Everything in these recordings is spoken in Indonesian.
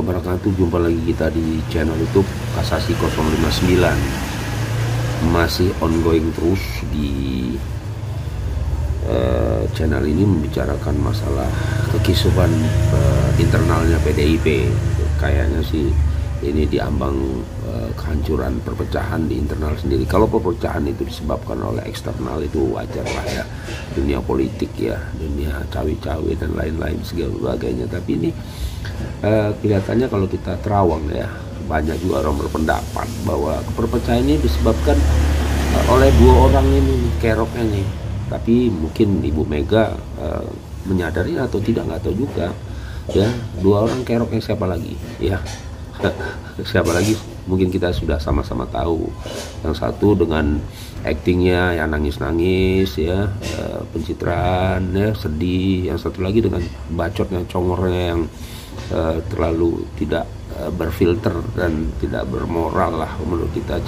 wabarakatuh. Jumpa lagi kita di channel YouTube Kasasi 059. Masih ongoing terus di channel ini membicarakan masalah kekisruhan internalnya PDIP. Kayaknya sih ini diambang kehancuran, perpecahan di internal sendiri. Kalau perpecahan itu disebabkan oleh eksternal itu wajar lah ya, dunia politik ya, dunia cawi-cawi dan lain-lain sebagainya. Tapi ini kelihatannya kalau kita terawang ya, banyak juga orang berpendapat bahwa perpecahan ini disebabkan oleh dua orang ini, keroknya nih. Tapi mungkin Ibu Mega menyadari atau tidak, nggak tahu juga ya. Dua orang keroknya siapa lagi ya? Siapa lagi? Mungkin kita sudah sama-sama tahu. Yang satu dengan aktingnya yang nangis-nangis ya, pencitraan ya, sedih. Yang satu lagi dengan bacotnya, congornya yang terlalu tidak berfilter dan tidak bermoral lah menurut kita,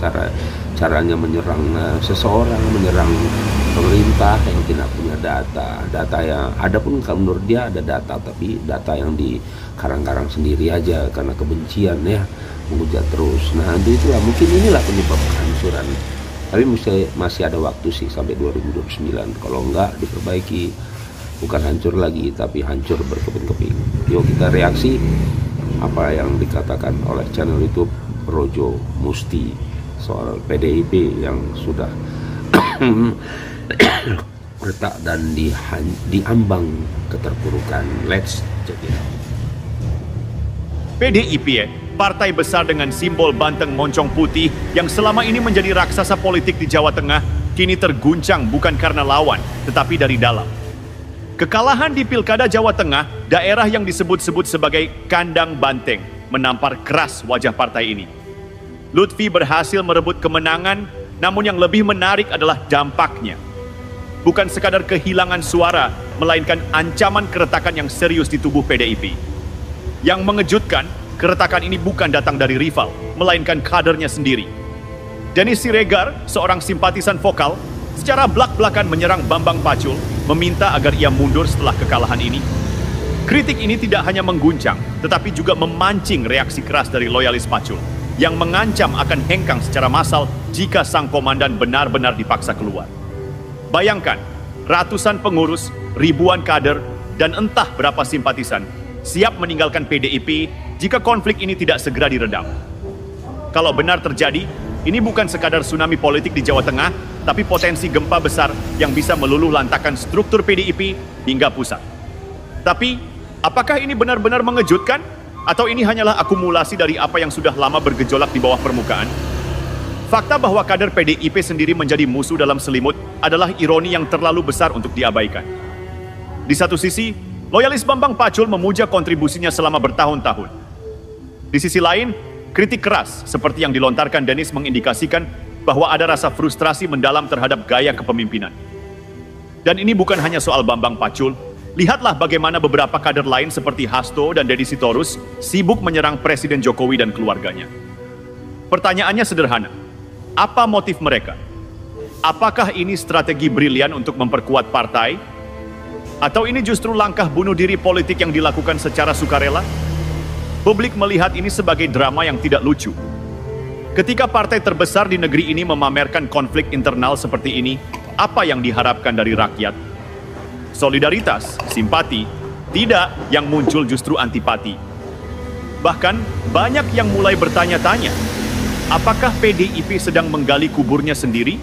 caranya menyerang seseorang, menyerang pemerintah yang tidak punya data yang ada pun kalau menurut dia ada data, tapi data yang dikarang-karang sendiri aja karena kebencian ya, menghujat terus. Nah itulah mungkin inilah penyebab kehancuran. Tapi masih ada waktu sih sampai 2029. Kalau enggak diperbaiki, bukan hancur lagi tapi hancur berkeping-keping. Yuk kita reaksi apa yang dikatakan oleh channel YouTube Rojo Musti soal PDIP yang sudah retak dan diambang keterpurukan. Let's check it out. PDIP, partai besar dengan simbol banteng moncong putih yang selama ini menjadi raksasa politik di Jawa Tengah, kini terguncang bukan karena lawan, tetapi dari dalam. Kekalahan di Pilkada Jawa Tengah, daerah yang disebut-sebut sebagai kandang banteng, menampar keras wajah partai ini. Lutfi berhasil merebut kemenangan, namun yang lebih menarik adalah dampaknya. Bukan sekadar kehilangan suara, melainkan ancaman keretakan yang serius di tubuh PDIP. Yang mengejutkan, keretakan ini bukan datang dari rival, melainkan kadernya sendiri. Dennis Siregar, seorang simpatisan vokal, secara blak-blakan menyerang Bambang Pacul, meminta agar ia mundur setelah kekalahan ini. Kritik ini tidak hanya mengguncang, tetapi juga memancing reaksi keras dari loyalis Pacul, yang mengancam akan hengkang secara massal jika sang komandan benar-benar dipaksa keluar. Bayangkan, ratusan pengurus, ribuan kader, dan entah berapa simpatisan siap meninggalkan PDIP jika konflik ini tidak segera diredam. Kalau benar terjadi, ini bukan sekadar tsunami politik di Jawa Tengah, tapi potensi gempa besar yang bisa meluluh lantakan struktur PDIP hingga pusat. Tapi, apakah ini benar-benar mengejutkan? Atau ini hanyalah akumulasi dari apa yang sudah lama bergejolak di bawah permukaan? Fakta bahwa kader PDIP sendiri menjadi musuh dalam selimut adalah ironi yang terlalu besar untuk diabaikan. Di satu sisi, loyalis Bambang Pacul memuja kontribusinya selama bertahun-tahun. Di sisi lain, kritik keras seperti yang dilontarkan Dennis mengindikasikan bahwa ada rasa frustrasi mendalam terhadap gaya kepemimpinan. Dan ini bukan hanya soal Bambang Pacul. Lihatlah bagaimana beberapa kader lain seperti Hasto dan Deddy Sitorus sibuk menyerang Presiden Jokowi dan keluarganya. Pertanyaannya sederhana, apa motif mereka? Apakah ini strategi brilian untuk memperkuat partai? Atau ini justru langkah bunuh diri politik yang dilakukan secara sukarela? Publik melihat ini sebagai drama yang tidak lucu. Ketika partai terbesar di negeri ini memamerkan konflik internal seperti ini, apa yang diharapkan dari rakyat? Solidaritas, simpati, tidak, yang muncul justru antipati. Bahkan, banyak yang mulai bertanya-tanya, apakah PDIP sedang menggali kuburnya sendiri?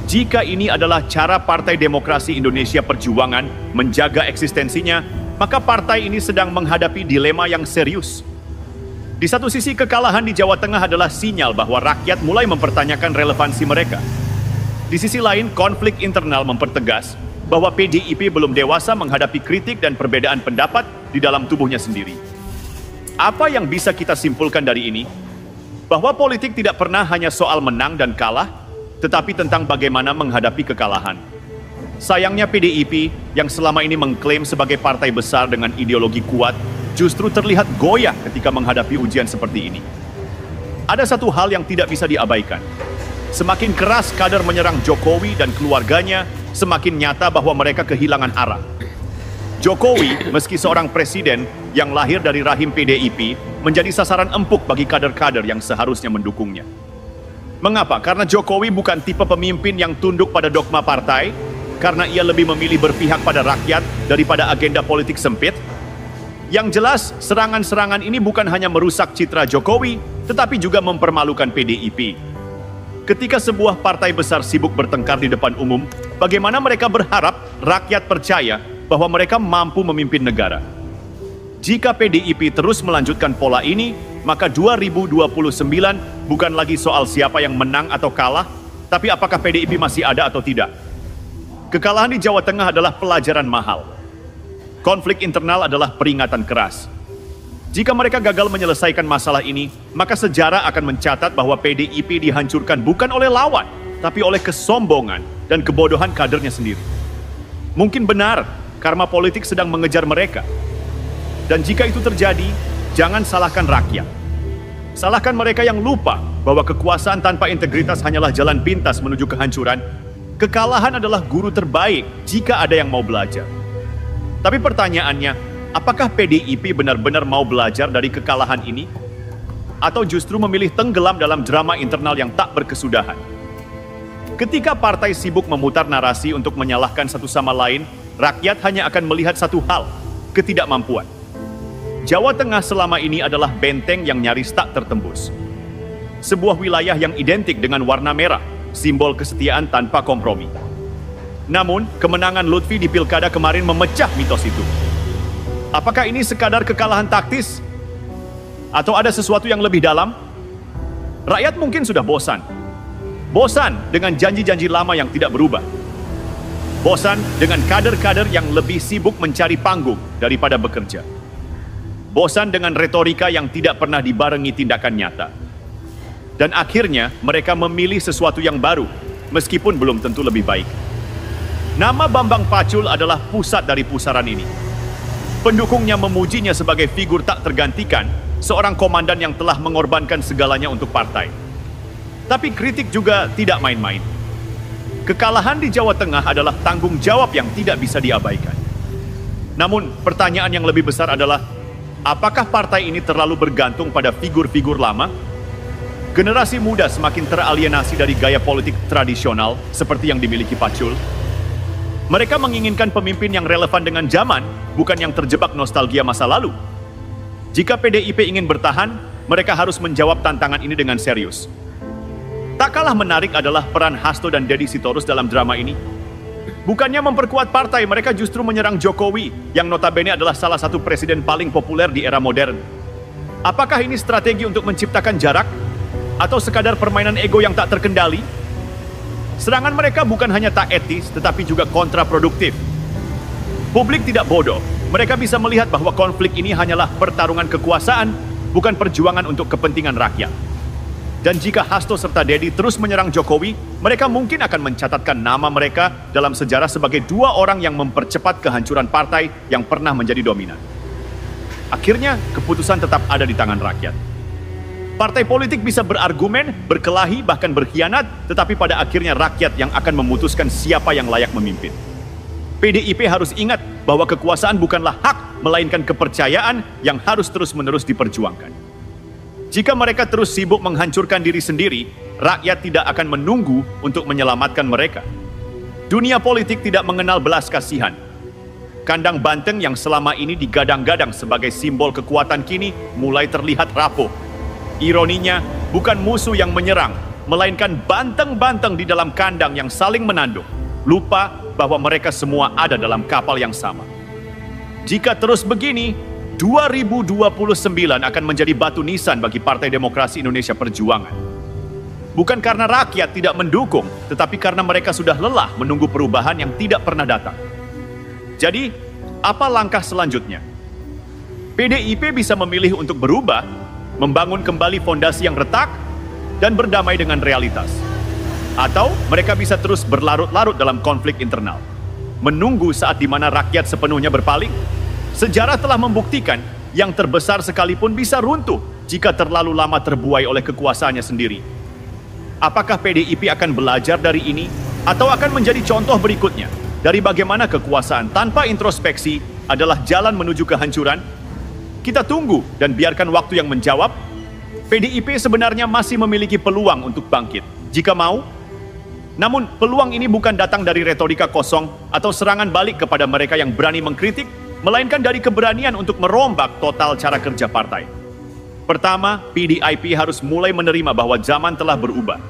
Jika ini adalah cara Partai Demokrasi Indonesia Perjuangan menjaga eksistensinya, maka partai ini sedang menghadapi dilema yang serius. Di satu sisi, kekalahan di Jawa Tengah adalah sinyal bahwa rakyat mulai mempertanyakan relevansi mereka. Di sisi lain, konflik internal mempertegas bahwa PDIP belum dewasa menghadapi kritik dan perbedaan pendapat di dalam tubuhnya sendiri. Apa yang bisa kita simpulkan dari ini? Bahwa politik tidak pernah hanya soal menang dan kalah, tetapi tentang bagaimana menghadapi kekalahan. Sayangnya PDIP yang selama ini mengklaim sebagai partai besar dengan ideologi kuat, justru terlihat goyah ketika menghadapi ujian seperti ini. Ada satu hal yang tidak bisa diabaikan. Semakin keras kader menyerang Jokowi dan keluarganya, semakin nyata bahwa mereka kehilangan arah. Jokowi, meski seorang presiden yang lahir dari rahim PDIP, menjadi sasaran empuk bagi kader-kader yang seharusnya mendukungnya. Mengapa? Karena Jokowi bukan tipe pemimpin yang tunduk pada dogma partai, karena ia lebih memilih berpihak pada rakyat daripada agenda politik sempit. Yang jelas, serangan-serangan ini bukan hanya merusak citra Jokowi, tetapi juga mempermalukan PDIP. Ketika sebuah partai besar sibuk bertengkar di depan umum, bagaimana mereka berharap rakyat percaya bahwa mereka mampu memimpin negara? Jika PDIP terus melanjutkan pola ini, maka 2029 bukan lagi soal siapa yang menang atau kalah, tapi apakah PDIP masih ada atau tidak. Kekalahan di Jawa Tengah adalah pelajaran mahal. Konflik internal adalah peringatan keras. Jika mereka gagal menyelesaikan masalah ini, maka sejarah akan mencatat bahwa PDIP dihancurkan bukan oleh lawan, tapi oleh kesombongan dan kebodohan kadernya sendiri. Mungkin benar, karma politik sedang mengejar mereka. Dan jika itu terjadi, jangan salahkan rakyat. Salahkan mereka yang lupa bahwa kekuasaan tanpa integritas hanyalah jalan pintas menuju kehancuran. Kekalahan adalah guru terbaik jika ada yang mau belajar. Tapi pertanyaannya, apakah PDIP benar-benar mau belajar dari kekalahan ini? Atau justru memilih tenggelam dalam drama internal yang tak berkesudahan? Ketika partai sibuk memutar narasi untuk menyalahkan satu sama lain, rakyat hanya akan melihat satu hal, ketidakmampuan. Jawa Tengah selama ini adalah benteng yang nyaris tak tertembus. Sebuah wilayah yang identik dengan warna merah, simbol kesetiaan tanpa kompromi. Namun, kemenangan Lutfi di pilkada kemarin memecah mitos itu. Apakah ini sekadar kekalahan taktis? Atau ada sesuatu yang lebih dalam? Rakyat mungkin sudah bosan. Bosan dengan janji-janji lama yang tidak berubah. Bosan dengan kader-kader yang lebih sibuk mencari panggung daripada bekerja. Bosan dengan retorika yang tidak pernah dibarengi tindakan nyata. Dan akhirnya mereka memilih sesuatu yang baru, meskipun belum tentu lebih baik. Nama Bambang Pacul adalah pusat dari pusaran ini. Pendukungnya memujinya sebagai figur tak tergantikan, seorang komandan yang telah mengorbankan segalanya untuk partai. Tapi kritik juga tidak main-main. Kekalahan di Jawa Tengah adalah tanggung jawab yang tidak bisa diabaikan. Namun, pertanyaan yang lebih besar adalah, apakah partai ini terlalu bergantung pada figur-figur lama? Generasi muda semakin teralienasi dari gaya politik tradisional seperti yang dimiliki Pacul. Mereka menginginkan pemimpin yang relevan dengan zaman, bukan yang terjebak nostalgia masa lalu. Jika PDIP ingin bertahan, mereka harus menjawab tantangan ini dengan serius. Tak kalah menarik adalah peran Hasto dan Deddy Sitorus dalam drama ini. Bukannya memperkuat partai, mereka justru menyerang Jokowi, yang notabene adalah salah satu presiden paling populer di era modern. Apakah ini strategi untuk menciptakan jarak? Atau sekadar permainan ego yang tak terkendali? Serangan mereka bukan hanya tak etis, tetapi juga kontraproduktif. Publik tidak bodoh. Mereka bisa melihat bahwa konflik ini hanyalah pertarungan kekuasaan, bukan perjuangan untuk kepentingan rakyat. Dan jika Hasto serta Deddy terus menyerang Jokowi, mereka mungkin akan mencatatkan nama mereka dalam sejarah sebagai dua orang yang mempercepat kehancuran partai yang pernah menjadi dominan. Akhirnya, keputusan tetap ada di tangan rakyat. Partai politik bisa berargumen, berkelahi, bahkan berkhianat, tetapi pada akhirnya rakyat yang akan memutuskan siapa yang layak memimpin. PDIP harus ingat bahwa kekuasaan bukanlah hak, melainkan kepercayaan yang harus terus-menerus diperjuangkan. Jika mereka terus sibuk menghancurkan diri sendiri, rakyat tidak akan menunggu untuk menyelamatkan mereka. Dunia politik tidak mengenal belas kasihan. Kandang banteng yang selama ini digadang-gadang sebagai simbol kekuatan kini mulai terlihat rapuh. Ironinya, bukan musuh yang menyerang, melainkan banteng-banteng di dalam kandang yang saling menanduk. Lupa bahwa mereka semua ada dalam kapal yang sama. Jika terus begini, 2029 akan menjadi batu nisan bagi Partai Demokrasi Indonesia Perjuangan. Bukan karena rakyat tidak mendukung, tetapi karena mereka sudah lelah menunggu perubahan yang tidak pernah datang. Jadi, apa langkah selanjutnya? PDIP bisa memilih untuk berubah, membangun kembali fondasi yang retak, dan berdamai dengan realitas. Atau mereka bisa terus berlarut-larut dalam konflik internal, menunggu saat di mana rakyat sepenuhnya berpaling. Sejarah telah membuktikan yang terbesar sekalipun bisa runtuh jika terlalu lama terbuai oleh kekuasaannya sendiri. Apakah PDIP akan belajar dari ini, atau akan menjadi contoh berikutnya dari bagaimana kekuasaan tanpa introspeksi adalah jalan menuju kehancuran? Kita tunggu dan biarkan waktu yang menjawab. PDIP sebenarnya masih memiliki peluang untuk bangkit, jika mau. Namun, peluang ini bukan datang dari retorika kosong atau serangan balik kepada mereka yang berani mengkritik, melainkan dari keberanian untuk merombak total cara kerja partai. Pertama, PDIP harus mulai menerima bahwa zaman telah berubah.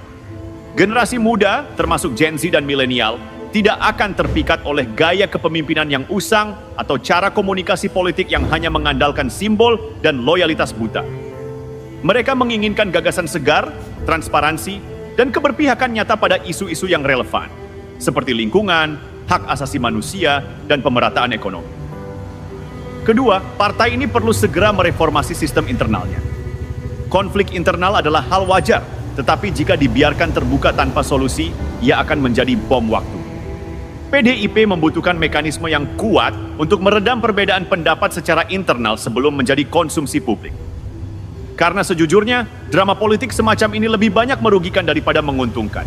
Generasi muda, termasuk Gen Z dan milenial, tidak akan terpikat oleh gaya kepemimpinan yang usang atau cara komunikasi politik yang hanya mengandalkan simbol dan loyalitas buta. Mereka menginginkan gagasan segar, transparansi, dan keberpihakan nyata pada isu-isu yang relevan, seperti lingkungan, hak asasi manusia, dan pemerataan ekonomi. Kedua, partai ini perlu segera mereformasi sistem internalnya. Konflik internal adalah hal wajar, tetapi jika dibiarkan terbuka tanpa solusi, ia akan menjadi bom waktu. PDIP membutuhkan mekanisme yang kuat untuk meredam perbedaan pendapat secara internal sebelum menjadi konsumsi publik. Karena sejujurnya, drama politik semacam ini lebih banyak merugikan daripada menguntungkan.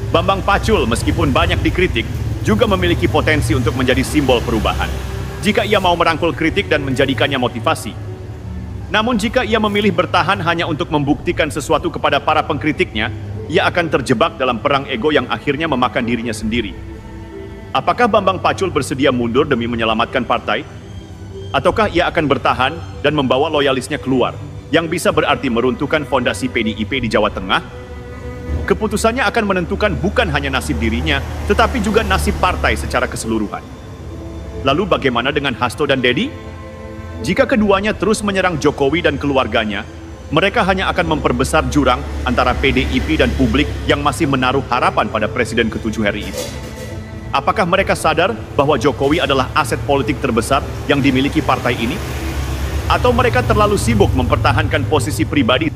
Bambang Pacul, meskipun banyak dikritik, juga memiliki potensi untuk menjadi simbol perubahan, jika ia mau merangkul kritik dan menjadikannya motivasi. Namun jika ia memilih bertahan hanya untuk membuktikan sesuatu kepada para pengkritiknya, ia akan terjebak dalam perang ego yang akhirnya memakan dirinya sendiri. Apakah Bambang Pacul bersedia mundur demi menyelamatkan partai? Ataukah ia akan bertahan dan membawa loyalisnya keluar, yang bisa berarti meruntuhkan fondasi PDIP di Jawa Tengah? Keputusannya akan menentukan bukan hanya nasib dirinya, tetapi juga nasib partai secara keseluruhan. Lalu bagaimana dengan Hasto dan Dedi? Jika keduanya terus menyerang Jokowi dan keluarganya, mereka hanya akan memperbesar jurang antara PDIP dan publik yang masih menaruh harapan pada Presiden ke-7 RI itu. Apakah mereka sadar bahwa Jokowi adalah aset politik terbesar yang dimiliki partai ini? Atau mereka terlalu sibuk mempertahankan posisi pribadi